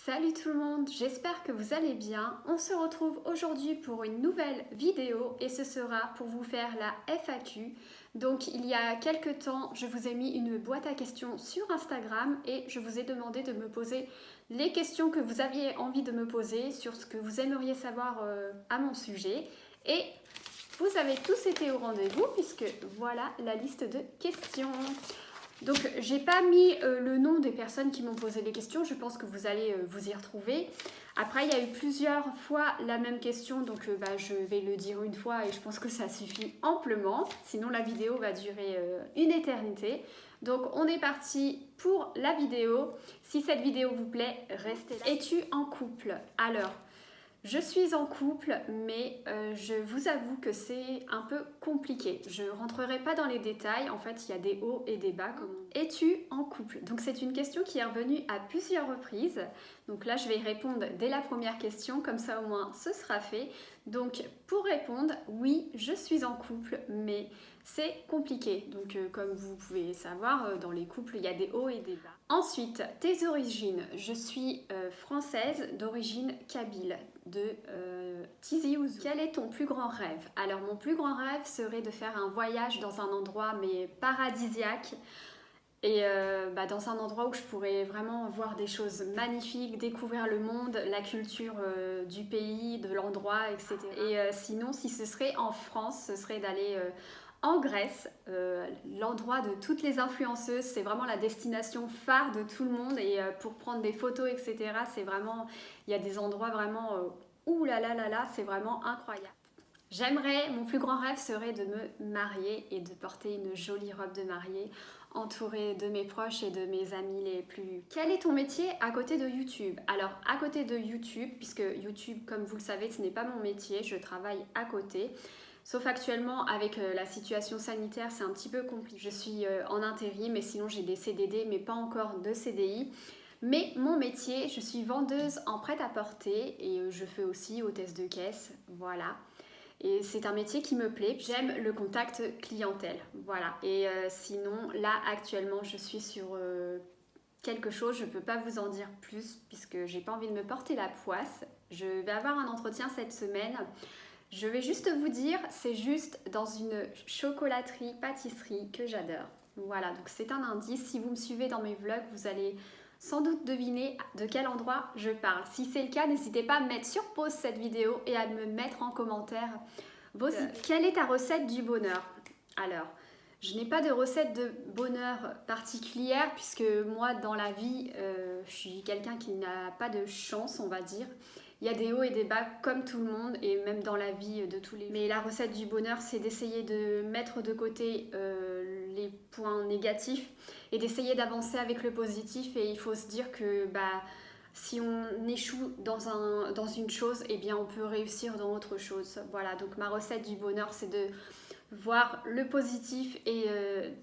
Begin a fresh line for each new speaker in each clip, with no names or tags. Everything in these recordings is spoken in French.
Salut tout le monde, j'espère que vous allez bien. On se retrouve aujourd'hui pour une nouvelle vidéo et ce sera pour vous faire la FAQ. Donc il y a quelques temps, je vous ai mis une boîte à questions sur Instagram et je vous ai demandé de me poser les questions que vous aviez envie de me poser sur ce que vous aimeriez savoir à mon sujet. Et vous avez tous été au rendez-vous puisque voilà la liste de questions. Donc j'ai pas mis le nom des personnes qui m'ont posé les questions, je pense que vous allez vous y retrouver. Après il y a eu plusieurs fois la même question, donc je vais le dire une fois et je pense que ça suffit amplement, sinon la vidéo va durer une éternité. Donc on est parti pour la vidéo. Si cette vidéo vous plaît, restez là. Es-tu en couple? Alors, je suis en couple, mais je vous avoue que c'est un peu compliqué. Je ne rentrerai pas dans les détails. En fait, il y a des hauts et des bas. Es-tu en couple? Donc, c'est une question qui est revenue à plusieurs reprises. Donc là, je vais y répondre dès la première question. Comme ça, au moins, ce sera fait. Donc, pour répondre, oui, je suis en couple, mais c'est compliqué. Donc, comme vous pouvez savoir, dans les couples, il y a des hauts et des bas. Ensuite, tes origines. Je suis française d'origine kabyle, de Tizi Ouzou. Quel est ton plus grand rêve? Alors, mon plus grand rêve serait de faire un voyage dans un endroit mais paradisiaque et dans un endroit où je pourrais vraiment voir des choses magnifiques, découvrir le monde, la culture du pays, de l'endroit, etc. Et sinon, si ce serait en France, ce serait d'aller en Grèce, l'endroit de toutes les influenceuses, c'est vraiment la destination phare de tout le monde et pour prendre des photos, etc. C'est vraiment, il y a des endroits vraiment, ouh là là là là, c'est vraiment incroyable. Mon plus grand rêve serait de me marier et de porter une jolie robe de mariée entourée de mes proches et de mes amis les plus... Quel est ton métier à côté de YouTube? Alors, à côté de YouTube, puisque YouTube, comme vous le savez, ce n'est pas mon métier, je travaille à côté. Sauf actuellement, avec la situation sanitaire, c'est un petit peu compliqué. Je suis en intérim, mais sinon j'ai des CDD, mais pas encore de CDI. Mais mon métier, je suis vendeuse en prêt-à-porter et je fais aussi hôtesse de caisse, voilà. Et c'est un métier qui me plaît. J'aime le contact clientèle, voilà. Et sinon, là, actuellement, je suis sur quelque chose. Je ne peux pas vous en dire plus puisque j'ai pas envie de me porter la poisse. Je vais avoir un entretien cette semaine. Je vais juste vous dire, c'est juste dans une chocolaterie, pâtisserie que j'adore. Voilà, donc c'est un indice. Si vous me suivez dans mes vlogs, vous allez sans doute deviner de quel endroit je parle. Si c'est le cas, n'hésitez pas à mettre sur pause cette vidéo et à me mettre en commentaire vos idées. Quelle est ta recette du bonheur? Alors, je n'ai pas de recette de bonheur particulière puisque moi, dans la vie, je suis quelqu'un qui n'a pas de chance, on va dire. Il y a des hauts et des bas comme tout le monde et même dans la vie de tous les jours. Mais la recette du bonheur, c'est d'essayer de mettre de côté les points négatifs et d'essayer d'avancer avec le positif. Et il faut se dire que si on échoue dans une chose, eh bien on peut réussir dans autre chose. Voilà, donc ma recette du bonheur, c'est de voir le positif et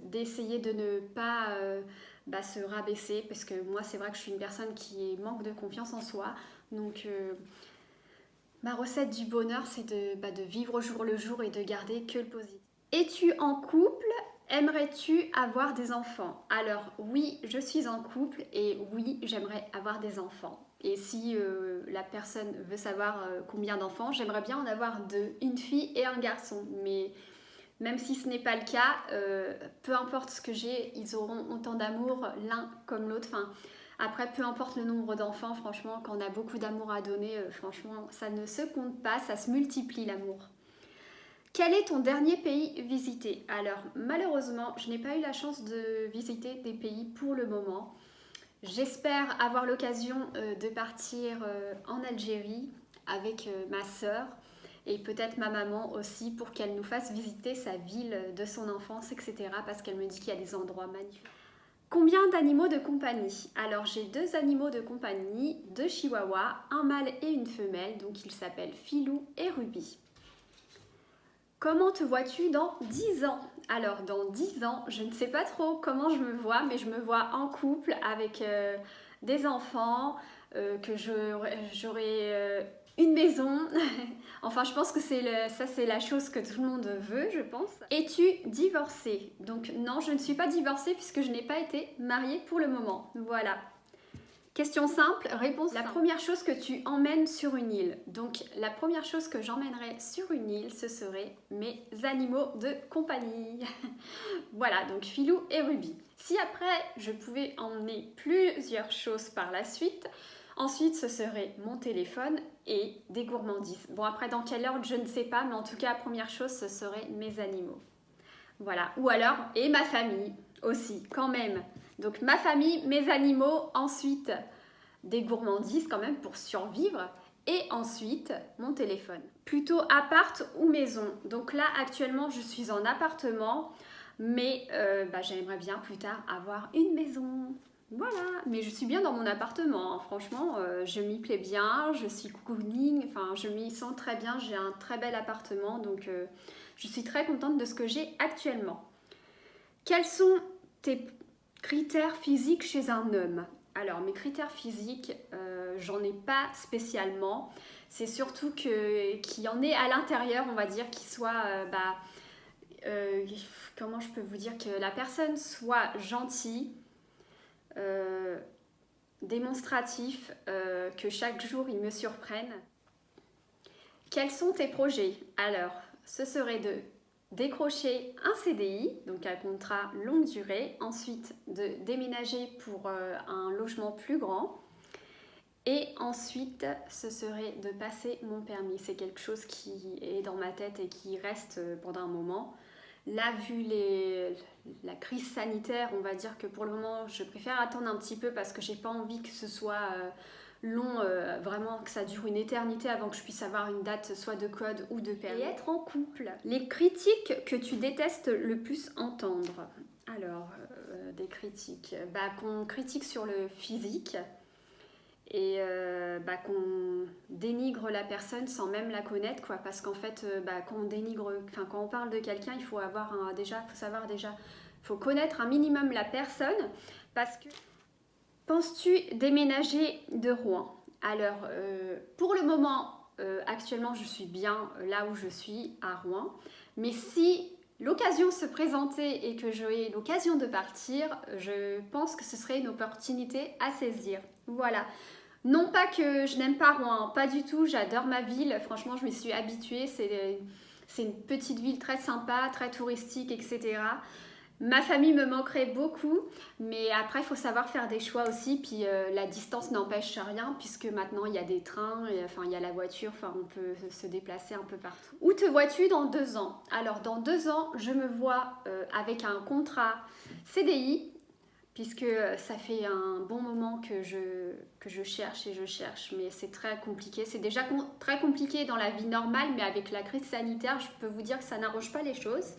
d'essayer de ne pas se rabaisser parce que moi c'est vrai que je suis une personne qui manque de confiance en soi. Donc ma recette du bonheur, c'est de vivre au jour le jour et de garder que le positif. Es-tu en couple? Aimerais-tu avoir des enfants? Alors oui, je suis en couple et oui, j'aimerais avoir des enfants. Et si la personne veut savoir combien d'enfants, j'aimerais bien en avoir deux, une fille et un garçon. Mais même si ce n'est pas le cas, peu importe ce que j'ai, ils auront autant d'amour l'un comme l'autre. Enfin, après, peu importe le nombre d'enfants, franchement, quand on a beaucoup d'amour à donner, franchement, ça ne se compte pas, ça se multiplie l'amour. Quel est ton dernier pays visité? Alors, malheureusement, je n'ai pas eu la chance de visiter des pays pour le moment. J'espère avoir l'occasion de partir en Algérie avec ma sœur et peut-être ma maman aussi pour qu'elle nous fasse visiter sa ville de son enfance, etc. Parce qu'elle me dit qu'il y a des endroits magnifiques. Combien d'animaux de compagnie? Alors j'ai deux animaux de compagnie, deux chihuahuas, un mâle et une femelle, donc ils s'appellent Filou et Ruby. Comment te vois-tu dans 10 ans? Alors dans 10 ans, je ne sais pas trop comment je me vois, mais je me vois en couple avec des enfants, que j'aurai une maison. Enfin, je pense que ça, c'est la chose que tout le monde veut, je pense. Es-tu divorcée? Donc non, je ne suis pas divorcée puisque je n'ai pas été mariée pour le moment. Voilà. Question simple, réponse simple. La première chose que tu emmènes sur une île. Donc la première chose que j'emmènerais sur une île, ce serait mes animaux de compagnie. Voilà, donc Filou et Ruby. Si après je pouvais emmener plusieurs choses par la suite, ensuite ce serait mon téléphone et des gourmandises. Bon après dans quelle ordre je ne sais pas, mais en tout cas la première chose ce serait mes animaux. Voilà, ou alors, et ma famille aussi, quand même. Donc ma famille, mes animaux, ensuite des gourmandises quand même pour survivre et ensuite mon téléphone. Plutôt appart ou maison. Donc là actuellement je suis en appartement mais j'aimerais bien plus tard avoir une maison. Voilà, mais je suis bien dans mon appartement, hein. Franchement je m'y plais bien, je suis cocooning, enfin je m'y sens très bien, j'ai un très bel appartement donc je suis très contente de ce que j'ai actuellement. Quels sont tes critères physiques chez un homme? Alors, mes critères physiques, j'en ai pas spécialement. C'est surtout qu'il y en ait à l'intérieur, on va dire, qui soit... comment je peux vous dire? Que la personne soit gentille, démonstratif, que chaque jour il me surprenne. Quels sont tes projets? Alors, ce serait de décrocher un CDI, donc un contrat longue durée, ensuite de déménager pour un logement plus grand et ensuite ce serait de passer mon permis. C'est quelque chose qui est dans ma tête et qui reste pendant un moment. Là, vu la crise sanitaire, on va dire que pour le moment je préfère attendre un petit peu parce que j'ai pas envie que ce soit long, vraiment que ça dure une éternité avant que je puisse avoir une date soit de code ou de permis. Et être en couple. Les critiques que tu détestes le plus entendre. Alors, des critiques. Qu'on critique sur le physique et qu'on dénigre la personne sans même la connaître, quoi. Parce qu'en fait, quand on parle de quelqu'un, il faut faut connaître un minimum la personne parce que... Penses-tu déménager de Rouen? Alors, pour le moment, actuellement, je suis bien là où je suis, à Rouen. Mais si l'occasion se présentait et que j'aurais l'occasion de partir, je pense que ce serait une opportunité à saisir. Voilà. Non pas que je n'aime pas Rouen, pas du tout, j'adore ma ville. Franchement, je m'y suis habituée. C'est une petite ville très sympa, très touristique, etc. Ma famille me manquerait beaucoup, mais après il faut savoir faire des choix aussi, puis la distance n'empêche rien puisque maintenant il y a des trains, il y a la voiture, on peut se déplacer un peu partout. Où te vois-tu dans 2 ans? Alors dans 2 ans, je me vois avec un contrat CDI puisque ça fait un bon moment que je cherche et je cherche, mais c'est très compliqué. C'est déjà très compliqué dans la vie normale, mais avec la crise sanitaire, je peux vous dire que ça n'arrange pas les choses.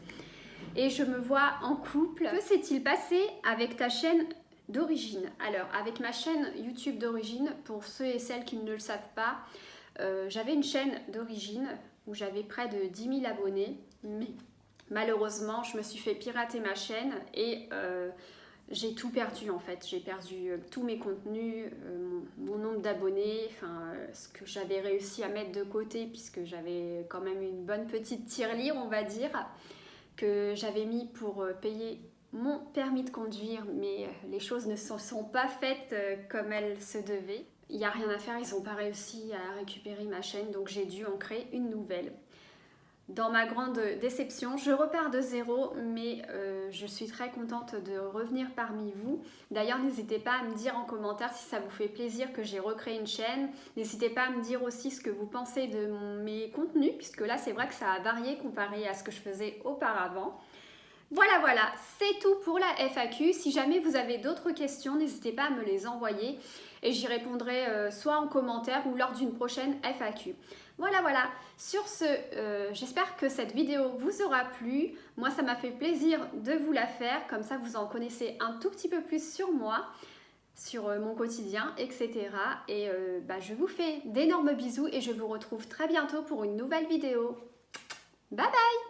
Et je me vois en couple. Que s'est-il passé avec ta chaîne d'origine? Alors, avec ma chaîne YouTube d'origine, pour ceux et celles qui ne le savent pas, j'avais une chaîne d'origine où j'avais près de 10 000 abonnés. Mais malheureusement, je me suis fait pirater ma chaîne et j'ai tout perdu en fait. J'ai perdu tous mes contenus, mon nombre d'abonnés, ce que j'avais réussi à mettre de côté puisque j'avais quand même une bonne petite tirelire, on va dire, que j'avais mis pour payer mon permis de conduire, mais les choses ne se sont pas faites comme elles se devaient. Il n'y a rien à faire, ils n'ont pas réussi à récupérer ma chaîne, donc j'ai dû en créer une nouvelle. Dans ma grande déception, je repars de zéro, mais je suis très contente de revenir parmi vous. D'ailleurs, n'hésitez pas à me dire en commentaire si ça vous fait plaisir que j'ai recréé une chaîne. N'hésitez pas à me dire aussi ce que vous pensez de mes contenus, puisque là, c'est vrai que ça a varié comparé à ce que je faisais auparavant. Voilà, c'est tout pour la FAQ. Si jamais vous avez d'autres questions, n'hésitez pas à me les envoyer et j'y répondrai soit en commentaire ou lors d'une prochaine FAQ. Voilà. Sur ce, j'espère que cette vidéo vous aura plu. Moi, ça m'a fait plaisir de vous la faire. Comme ça, vous en connaissez un tout petit peu plus sur moi, sur mon quotidien, etc. Et je vous fais d'énormes bisous et je vous retrouve très bientôt pour une nouvelle vidéo. Bye bye!